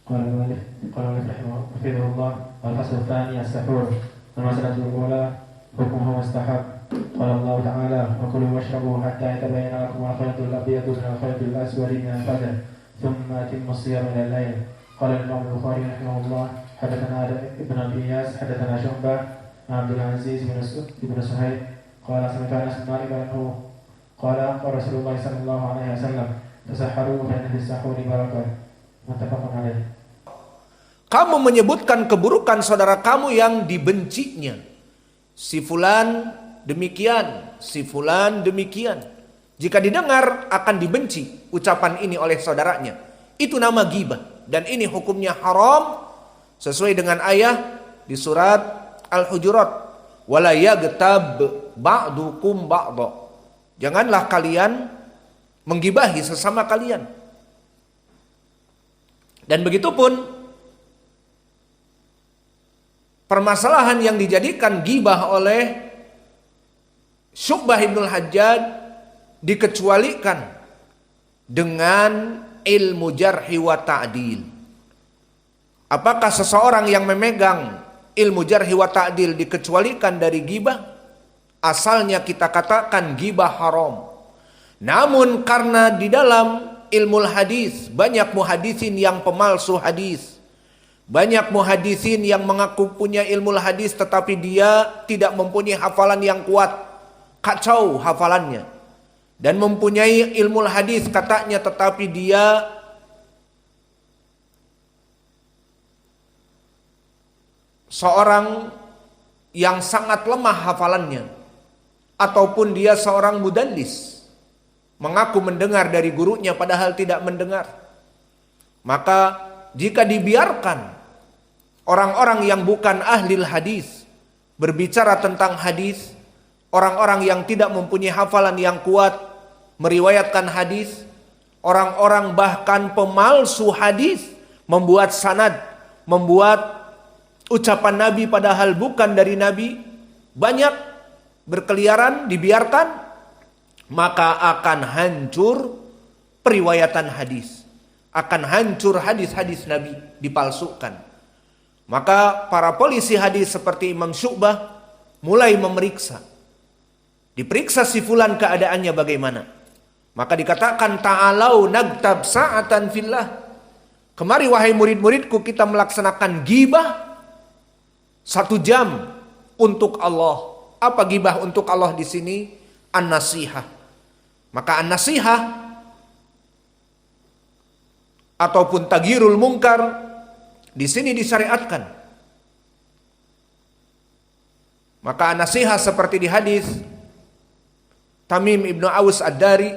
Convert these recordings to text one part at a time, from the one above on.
قال المؤلف حفظه الله. الفصل الثاني السحور. المسألة الأولى حكمه مستحب. قال الله تعالى: وكلوا واشربوا حتى يتبين لكم الخيط الأبيض من الخيط الأسود من الفجر ثم أتموا الصيام إلى الليل. قال الإمام البخاري رحمه الله: حدثنا ابن أبي إياس حدثنا شعبة عن عبد العزيز بن سهيل قال سمعت أنس بن مالك أنه قال قال رسول الله صلى الله عليه وسلم: تسحروا فإن في السحور بركة. متفق عليه. Kamu menyebutkan keburukan saudara kamu yang dibencinya. Si fulan demikian, si fulan demikian. Jika didengar akan dibenci ucapan ini oleh saudaranya. Itu nama ghibah dan ini hukumnya haram sesuai dengan ayat di surat Al-Hujurat. Wala yaghtab ba'dukum ba'dha. Janganlah kalian menggibahi sesama kalian. Dan begitupun permasalahan yang dijadikan ghibah oleh Syu'bah ibnul Hajjaj dikecualikan dengan ilmu jarhi wa ta'dil. Apakah seseorang yang memegang ilmu jarhi wa ta'dil dikecualikan dari ghibah? Asalnya kita katakan ghibah haram. Namun karena di dalam ilmu hadis banyak muhadisin yang pemalsu hadis. Banyak muhadisin yang mengaku punya ilmu hadis tetapi dia tidak mempunyai hafalan yang kuat. Kacau hafalannya. Dan mempunyai ilmu hadis katanya tetapi dia seorang yang sangat lemah hafalannya. Ataupun dia seorang mudallis. Mengaku mendengar dari gurunya padahal tidak mendengar. Maka jika dibiarkan orang-orang yang bukan ahli hadis berbicara tentang hadis, orang-orang yang tidak mempunyai hafalan yang kuat meriwayatkan hadis, orang-orang bahkan pemalsu hadis membuat sanad, membuat ucapan Nabi padahal bukan dari Nabi, banyak berkeliaran dibiarkan, maka akan hancur periwayatan hadis. Akan hancur hadis-hadis Nabi dipalsukan. Maka para polisi hadis seperti Imam Syu'bah mulai memeriksa. Diperiksa si fulan keadaannya bagaimana. Maka dikatakan ta'alau nagtab sa'atan fillah. Kemari wahai murid-muridku kita melaksanakan ghibah 1 jam untuk Allah. Apa ghibah untuk Allah di sini? An-nasihah. Maka an-nasihah ataupun taghirul munkar di sini disyariatkan. Maka nasihat seperti di hadis Tamim ibnu Aus ad-Dari,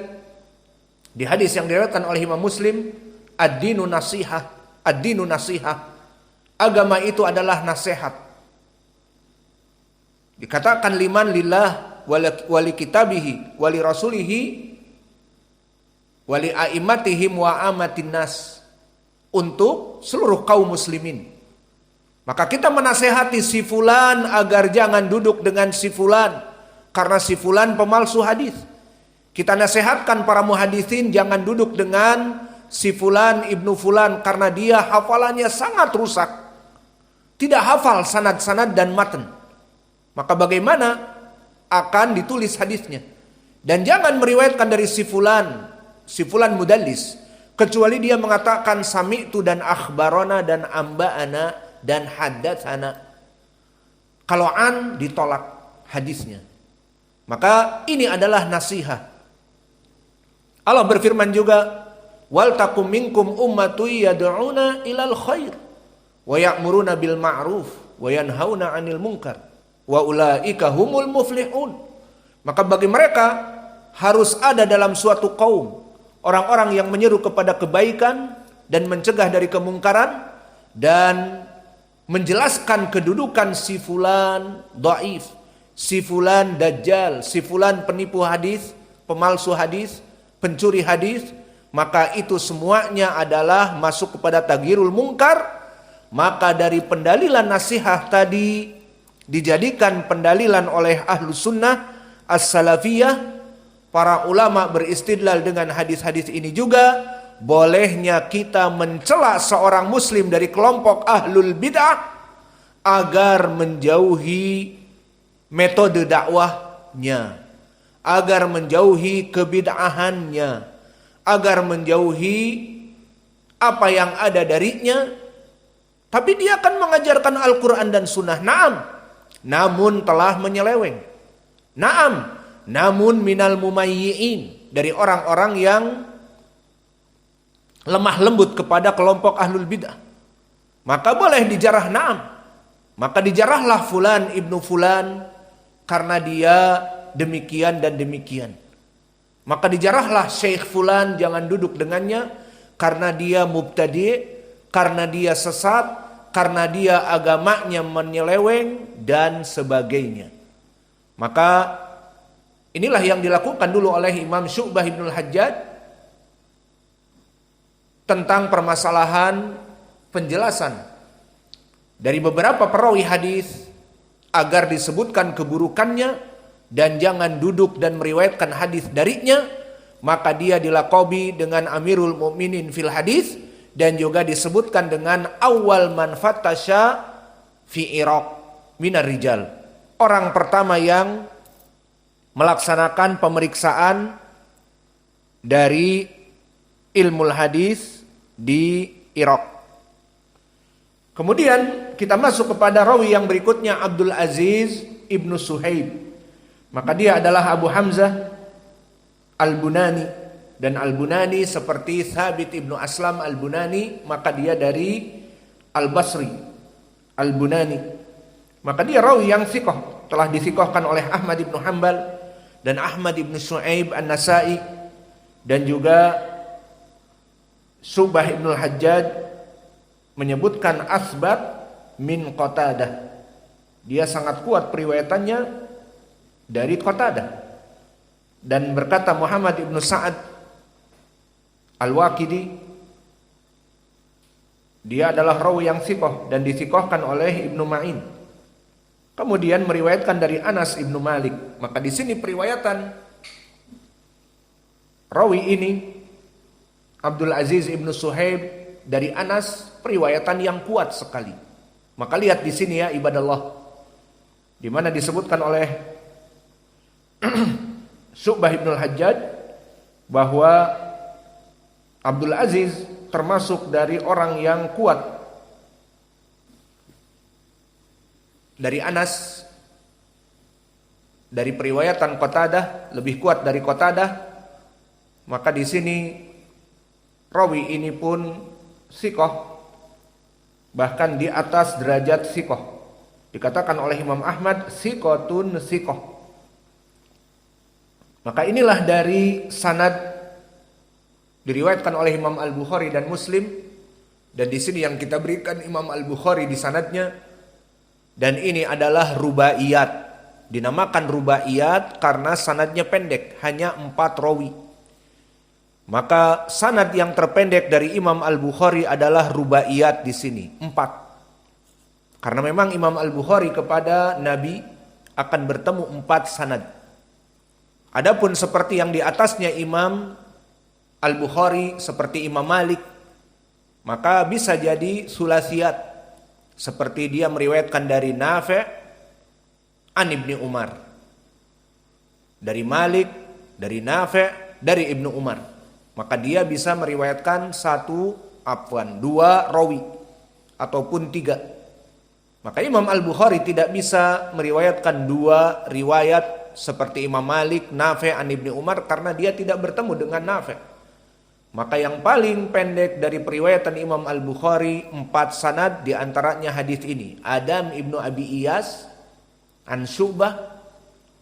di hadis yang diriwayatkan oleh Imam Muslim, ad-dinu nasihah, ad-dinu nasihah. Agama itu adalah nasihat. Dikatakan liman lillah wali kitabihi wali rasulihi wali a'immatihim wa amatin nas, untuk seluruh kaum muslimin. Maka kita menasehati si fulan agar jangan duduk dengan si fulan karena si fulan pemalsu hadis. Kita nasihatkan para muhadisin jangan duduk dengan si fulan ibnu fulan karena dia hafalannya sangat rusak. Tidak hafal sanad-sanad dan matan. Maka bagaimana akan ditulis hadisnya? Dan jangan meriwayatkan dari si fulan mudallis, kecuali dia mengatakan sami'tu dan akhbarona dan amba'ana dan haddatsana. Kalau an ditolak hadisnya. Maka ini adalah nasihat. Allah berfirman juga, wal takum minkum ummatu yad'una ilal khair wa ya'muruna bil ma'ruf wa yanhauna 'anil munkar wa ulaika humul muflihun. Maka bagi mereka harus ada dalam suatu kaum orang-orang yang menyeru kepada kebaikan dan mencegah dari kemungkaran dan menjelaskan kedudukan si fulan dhaif, si fulan dajjal, si fulan penipu hadis, pemalsu hadis, pencuri hadis. Maka itu semuanya adalah masuk kepada taghirul munkar. Maka dari pendalilan nasihat tadi dijadikan pendalilan oleh ahlu sunnah as-salafiyah. Para ulama beristidlal dengan hadis-hadis ini juga bolehnya kita mencela seorang muslim dari kelompok ahlul bid'ah agar menjauhi metode dakwahnya, agar menjauhi kebid'ahannya, agar menjauhi apa yang ada darinya. Tapi dia akan mengajarkan Al-Quran dan Sunnah, naam, namun telah menyeleweng, naam, namun minal mumayyi'in, dari orang-orang yang lemah lembut kepada kelompok ahlul bid'ah, maka boleh dijarah, naam. Maka dijarahlah fulan ibnu fulan karena dia demikian dan demikian. Maka dijarahlah syekh fulan, jangan duduk dengannya karena dia mubtadi', karena dia sesat, karena dia agamanya menyeleweng dan sebagainya. Maka inilah yang dilakukan dulu oleh Imam Syu'bah Ibnul Hajjaj tentang permasalahan penjelasan dari beberapa perawi hadis agar disebutkan keburukannya dan jangan duduk dan meriwayatkan hadis darinya. Maka dia dilakobi dengan Amirul Mukminin fil hadis, dan juga disebutkan dengan awal man fattasya fi Iraq minar rijal, orang pertama yang melaksanakan pemeriksaan dari ilmu hadis di Irak. Kemudian kita masuk kepada rawi yang berikutnya, Abdul Aziz ibnu Suhaib. Maka dia adalah Abu Hamzah Al-Bunani, dan Al-Bunani seperti Thabit ibnu Aslam Al-Bunani, maka dia dari Al-Basri Al-Bunani. Maka dia rawi yang thiqah, telah dithiqahkan oleh Ahmad ibnu Hanbal dan Ahmad ibnu Shu'aib An-Nasai, dan juga Syu'bah ibnul Hajjaj menyebutkan asbat min Qatadah. Dia sangat kuat periwayatannya dari Qatadah. Dan berkata Muhammad ibnu Sa'ad Al-Waqidi, dia adalah rawi yang thiqah dan dithiqahkan oleh Ibnu Ma'in. Kemudian meriwayatkan dari Anas ibnu Malik. Maka di sini periwayatan rawi ini Abdul Aziz ibnu Suhaib dari Anas, periwayatan yang kuat sekali. Maka lihat di sini ya ibadallah, di mana disebutkan oleh Syu'bah ibnul Hajjaj bahwa Abdul Aziz termasuk dari orang yang kuat dari Anas, dari periwayatan Qatadah lebih kuat dari Qatadah. Maka di sini rawi ini pun thiqah, bahkan di atas derajat thiqah. Dikatakan oleh Imam Ahmad thiqatun thiqah. Maka inilah dari sanad diriwayatkan oleh Imam Al-Bukhari dan Muslim, dan di sini yang kita berikan Imam Al-Bukhari di sanadnya, dan ini adalah rubaiyat. Dinamakan rubaiyat karena sanadnya pendek, hanya 4 rawi. Maka sanad yang terpendek dari Imam Al-Bukhari adalah rubaiyat di sini, 4. Karena memang Imam Al-Bukhari kepada Nabi akan bertemu 4 sanad. Adapun seperti yang di atasnya Imam Al-Bukhari seperti Imam Malik, maka bisa jadi sulasiyat, seperti dia meriwayatkan dari Nafi' an Ibni Umar, dari Malik, dari Nafi', dari Ibnu Umar. Maka dia bisa meriwayatkan 2 rawi ataupun 3. Maka Imam Al-Bukhari tidak bisa meriwayatkan 2 riwayat seperti Imam Malik, Nafi' an Ibni Umar, karena dia tidak bertemu dengan Nafi'. Maka yang paling pendek dari periwayatan Imam Al-Bukhari 4 sanad, diantaranya hadis ini, Adam ibnu Abi Iyas an Syu'bah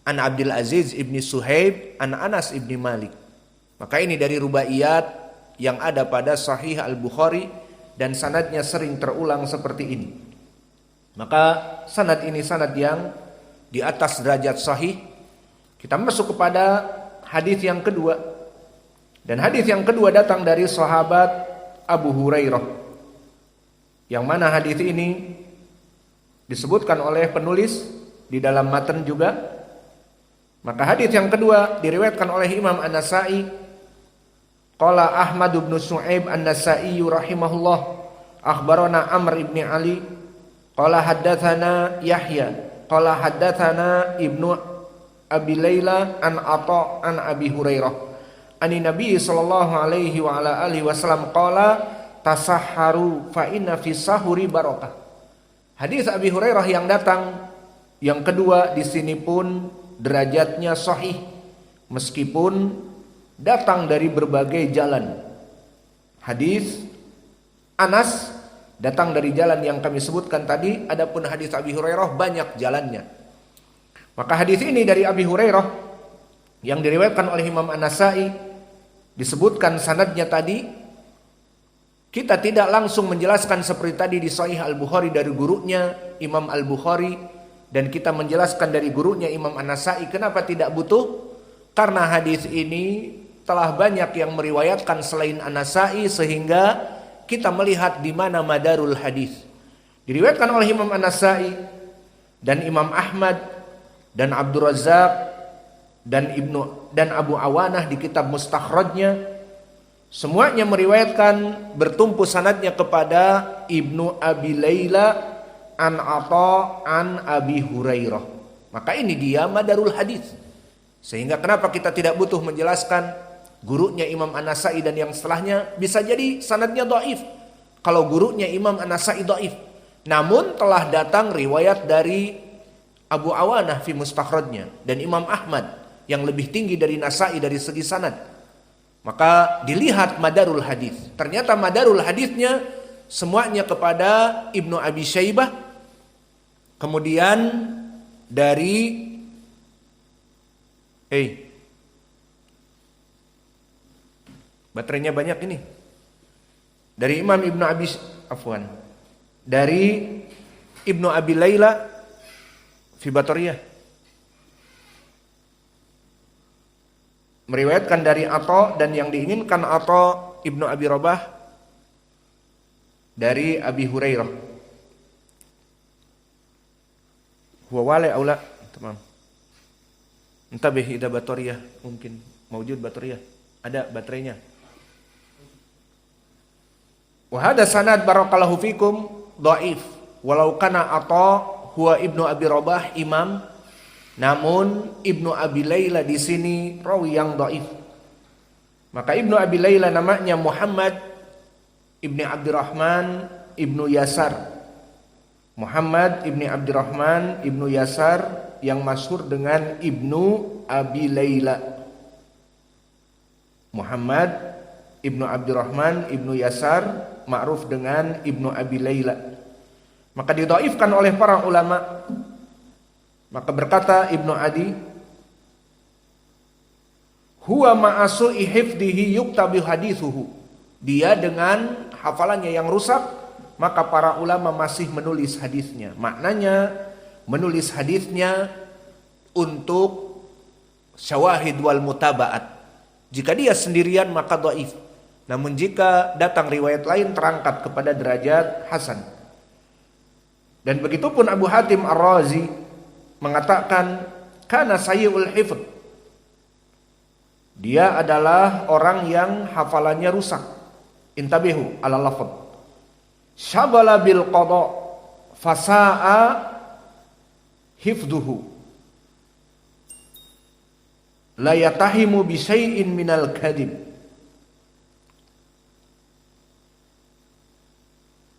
an Abdul Aziz ibni Suhaib an Anas ibni Malik. Maka ini dari rubaiyat yang ada pada Sahih Al-Bukhari, dan sanadnya sering terulang seperti ini. Maka sanad ini sanad yang di atas derajat sahih. Kita masuk kepada hadis yang kedua. Dan hadis yang kedua datang dari sahabat Abu Hurairah, yang mana hadis ini disebutkan oleh penulis di dalam matan juga. Maka hadis yang kedua diriwayatkan oleh Imam An-Nasai Qala Ahmad bin Su'aib An-Nasa'i rahimahullah akhbarana Amr ibn Ali qala haddatsana Yahya qala haddatsana Ibnu Abi Laila an Atha an Abi Hurairah ani Nabi sallallahu alaihi wa ala alihi wasallam qala tasahharu fa inna fi sahuri barakah. Hadis Abi Hurairah yang datang yang kedua di sini pun derajatnya sahih meskipun datang dari berbagai jalan. Hadis Anas datang dari jalan yang kami sebutkan tadi, adapun hadis Abi Hurairah banyak jalannya. Maka hadis ini dari Abi Hurairah yang diriwayatkan oleh Imam An-Nasa'i disebutkan sanadnya tadi. Kita tidak langsung menjelaskan seperti tadi di Sahih Al-Bukhari dari gurunya Imam Al-Bukhari dan kita menjelaskan dari gurunya Imam An-Nasa'i. Kenapa tidak butuh? Karena hadis ini telah banyak yang meriwayatkan selain An-Nasa'i sehingga kita melihat di mana madarul hadis. Diriwayatkan oleh Imam An-Nasa'i dan Imam Ahmad dan Abdur Razzaq dan Abu Awanah di kitab Mustakhrajnya. Semuanya meriwayatkan bertumpu sanadnya kepada Ibnu Abi Laila an Atha an Abi Hurairah. Maka ini dia madarul hadis. Sehingga kenapa kita tidak butuh menjelaskan gurunya Imam An-Nasa'i dan yang setelahnya, bisa jadi sanadnya dhaif kalau gurunya Imam An-Nasa'i dhaif. Namun telah datang riwayat dari Abu Awanah fi Mustakhrajnya dan Imam Ahmad yang lebih tinggi dari Nasa'i dari segi sanad. Maka dilihat madarul hadis. Ternyata madarul hadisnya semuanya kepada Ibnu Abi Syaibah. Kemudian dari baterainya banyak ini. Dari Imam Ibnu Abi dari Ibnu Abi Laila fi Batariyah. Meriwayatkan dari Atha dan yang diinginkan Atha Ibnu Abi Rabah dari Abi Hurairah. Huwa wala aula, tamam. Entabih ida batariyah, mungkin mawjud batariyah. Ada baterainya. Wa hada sanad barakallahu fikum dhaif. Walau kana Atha huwa Ibnu Abi Rabah imam, namun Ibnu Abi Laila di sini rawi yang dhaif. Maka Ibnu Abi Laila namanya Muhammad Ibni Abdurrahman Ibnu Yasar. Muhammad Ibni Abdurrahman Ibnu Yasar yang masyhur dengan Ibnu Abi Laila. Muhammad Ibnu Abdurrahman Ibnu Yasar ma'ruf dengan Ibnu Abi Laila. Maka didhaifkan oleh para ulama. Maka berkata Ibnu Adi, huwa ma'asu'i hifdihi yuktabi hadithuhu. Dia dengan hafalannya yang rusak, maka para ulama masih menulis hadisnya. Maknanya menulis hadisnya untuk syawahid wal mutaba'at. Jika dia sendirian maka dhaif. Namun jika datang riwayat lain terangkat kepada derajat hasan. Dan begitupun Abu Hatim Ar-Razi mengatakan kana sayyi'ul hifdz. Dia adalah orang yang hafalannya rusak. Intabihu ala lafadz. Syaghala bil qada fasa'a hifdhuhu. La yatahimu bi syai'in minal kadhib.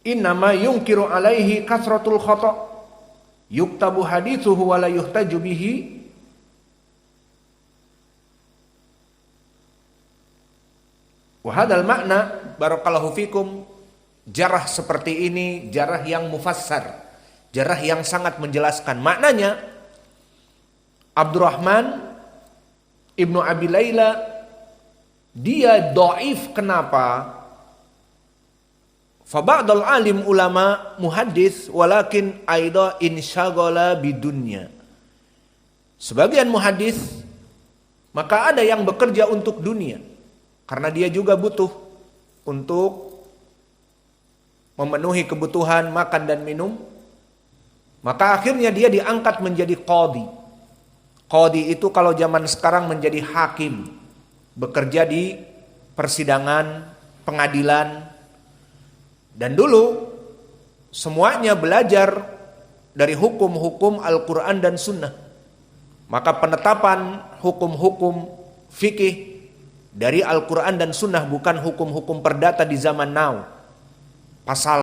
Innama yunkiru alaihi kasratul khata'. Yuktabu hadithuhu wa la yuhtaju bihi. Wa hadzal makna barakallahu fikum, jarah seperti ini jarah yang mufassar, jarah yang sangat menjelaskan. Maknanya Abdurrahman Ibnu Abi Laila dia dhaif. Kenapa? Fa ba'dal alim ulama muhaddits walakin aida insyaghala bidunya. Sebagian muhaddits maka ada yang bekerja untuk dunia karena dia juga butuh untuk memenuhi kebutuhan makan dan minum. Maka akhirnya dia diangkat menjadi qadhi. Qadhi itu kalau zaman sekarang menjadi hakim, bekerja di persidangan, pengadilan. Dan dulu semuanya belajar dari hukum-hukum Al-Quran dan Sunnah. Maka penetapan hukum-hukum fikih dari Al-Quran dan Sunnah, bukan hukum-hukum perdata di zaman now. Pasal